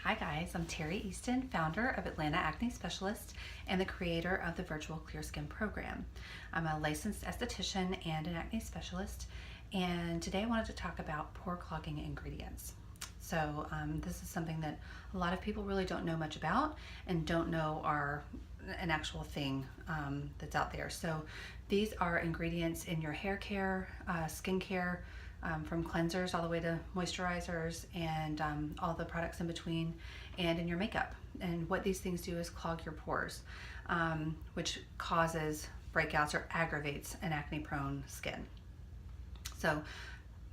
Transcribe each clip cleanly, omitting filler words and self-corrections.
Hi guys, I'm Terry Easton, founder of Atlanta Acne Specialist and the creator of the Virtual Clear Skin program. I'm a licensed esthetician and an acne specialist, and today I wanted to talk about pore clogging ingredients. So this is something that a lot of people really don't know much about and don't know are an actual thing that's out there. So these are ingredients in your hair care, skin care, from cleansers all the way to moisturizers and all the products in between, and in your makeup. And what these things do is clog your pores, which causes breakouts or aggravates an acne-prone skin. So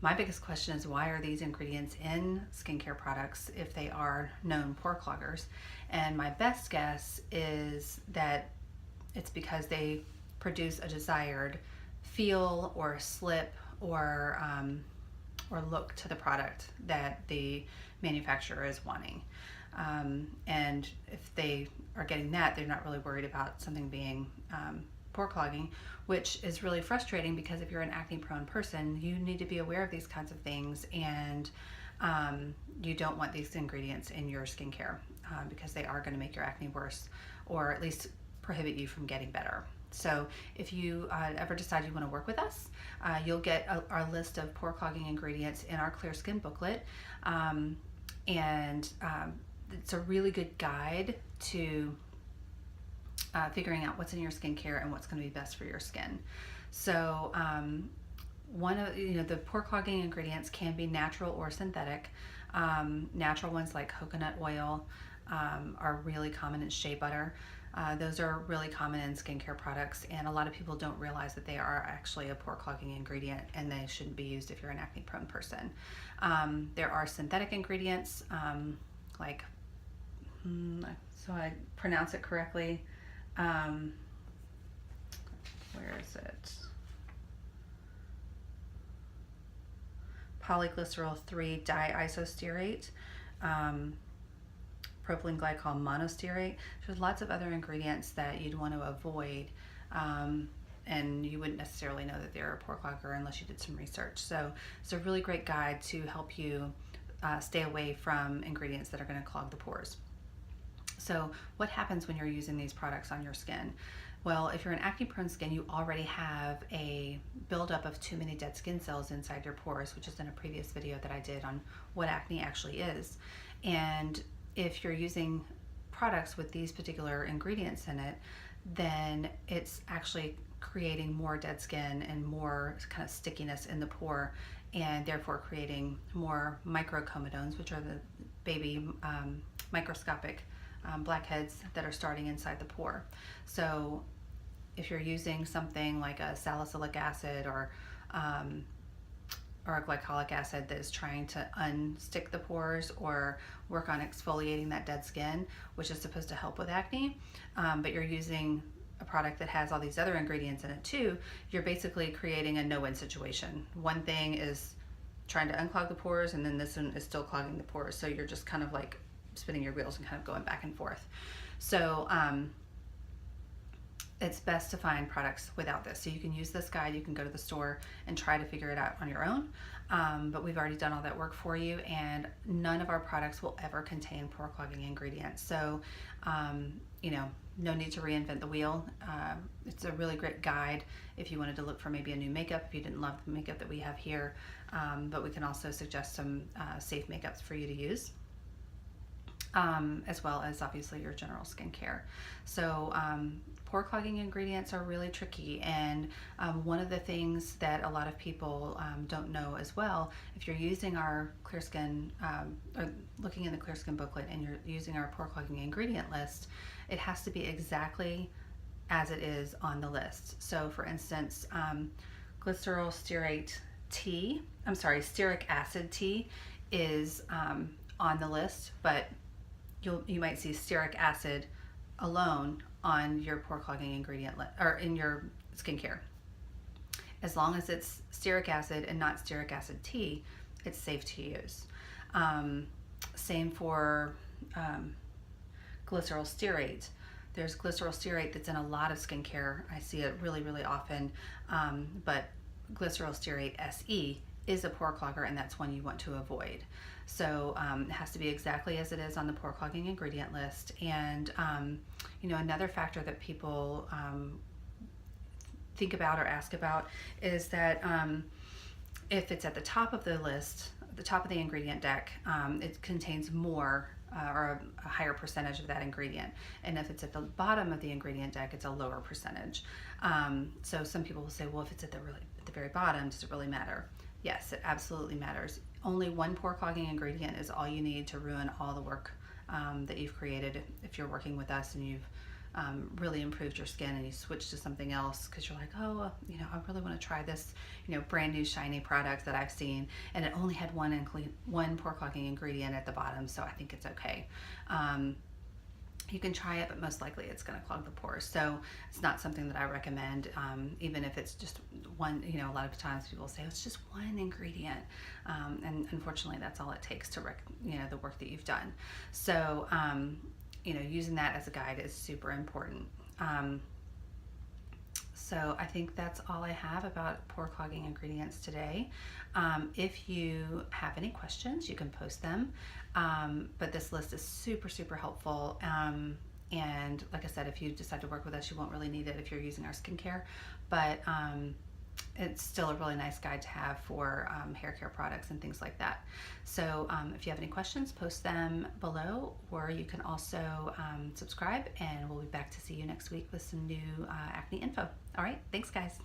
my biggest question is, why are these ingredients in skincare products if they are known pore cloggers? And my best guess is that it's because they produce a desired feel or slip or look to the product that the manufacturer is wanting. And if they are getting that, they're not really worried about something being pore clogging, which is really frustrating because if you're an acne prone person, you need to be aware of these kinds of things, and you don't want these ingredients in your skincare because they are going to make your acne worse, or at least prohibit you from getting better. So if you ever decide you want to work with us, you'll get our list of pore clogging ingredients in our Clear Skin booklet. It's a really good guide to figuring out what's in your skincare and what's going to be best for your skin. So one of the pore clogging ingredients can be natural or synthetic. Natural ones like coconut oil are really common in shea butter. Those are really common in skincare products, and a lot of people don't realize that they are actually a pore clogging ingredient, and they shouldn't be used if you're an acne prone person. There are synthetic ingredients like, so I pronounce it correctly, where is it? Polyglycerol 3 diisostearate, propylene glycol monostearate. There's lots of other ingredients that you'd want to avoid, and you wouldn't necessarily know that they're a pore clogger unless you did some research. So it's a really great guide to help you stay away from ingredients that are going to clog the pores. So what happens when you're using these products on your skin? Well, if you're an acne prone skin, you already have a buildup of too many dead skin cells inside your pores, which is in a previous video that I did on what acne actually is. And if you're using products with these particular ingredients in it, then it's actually creating more dead skin and more kind of stickiness in the pore, and therefore creating more microcomedones, which are the baby microscopic blackheads that are starting inside the pore. So if you're using something like a salicylic acid or a glycolic acid that is trying to unstick the pores or work on exfoliating that dead skin, which is supposed to help with acne, but you're using a product that has all these other ingredients in it too, you're basically creating a no-win situation. One thing is trying to unclog the pores, and then this one is still clogging the pores, so you're just kind of like spinning your wheels and kind of going back and forth. So it's best to find products without this. So you can use this guide, you can go to the store and try to figure it out on your own, but we've already done all that work for you, and none of our products will ever contain pore clogging ingredients. So no need to reinvent the wheel. It's a really great guide if you wanted to look for maybe a new makeup, if you didn't love the makeup that we have here, but we can also suggest some safe makeups for you to use. As well as obviously your general skincare. So pore clogging ingredients are really tricky, and one of the things that a lot of people don't know as well, if you're using our Clear Skin, or looking in the Clear Skin booklet and you're using our pore clogging ingredient list, it has to be exactly as it is on the list. So for instance, glycerol stearate tea, stearic acid tea is on the list, but you might see stearic acid alone on your pore clogging ingredient or in your skincare. As long as it's stearic acid and not stearic acid tea, it's safe to use. Same for glycerol stearate. There's glycerol stearate that's in a lot of skincare. I see it really, really often, but glycerol stearate SE is a pore clogger, and that's one you want to avoid. So it has to be exactly as it is on the pore clogging ingredient list. And another factor that people think about or ask about is that if it's at the top of the list, the top of the ingredient deck, it contains more or a higher percentage of that ingredient. And if it's at the bottom of the ingredient deck, it's a lower percentage. So some people will say, well, if it's at the very bottom, does it really matter? Yes, it absolutely matters. Only one pore clogging ingredient is all you need to ruin all the work that you've created. If you're working with us and you've really improved your skin and you switch to something else because you're like, oh, I really want to try this, brand new shiny product that I've seen, and it only had one pore clogging ingredient at the bottom, so I think it's okay. You can try it, but most likely it's going to clog the pores. So it's not something that I recommend, even if it's just one. A lot of times people say it's just one ingredient, and unfortunately that's all it takes to the work that you've done. So using that as a guide is super important. So I think that's all I have about pore clogging ingredients today. If you have any questions, you can post them. But this list is super, super helpful. And like I said, if you decide to work with us, you won't really need it if you're using our skincare. But it's still a really nice guide to have for hair care products and things like that. So if you have any questions, post them below, or you can also subscribe, and we'll be back to see you next week with some new acne info. All right, thanks guys.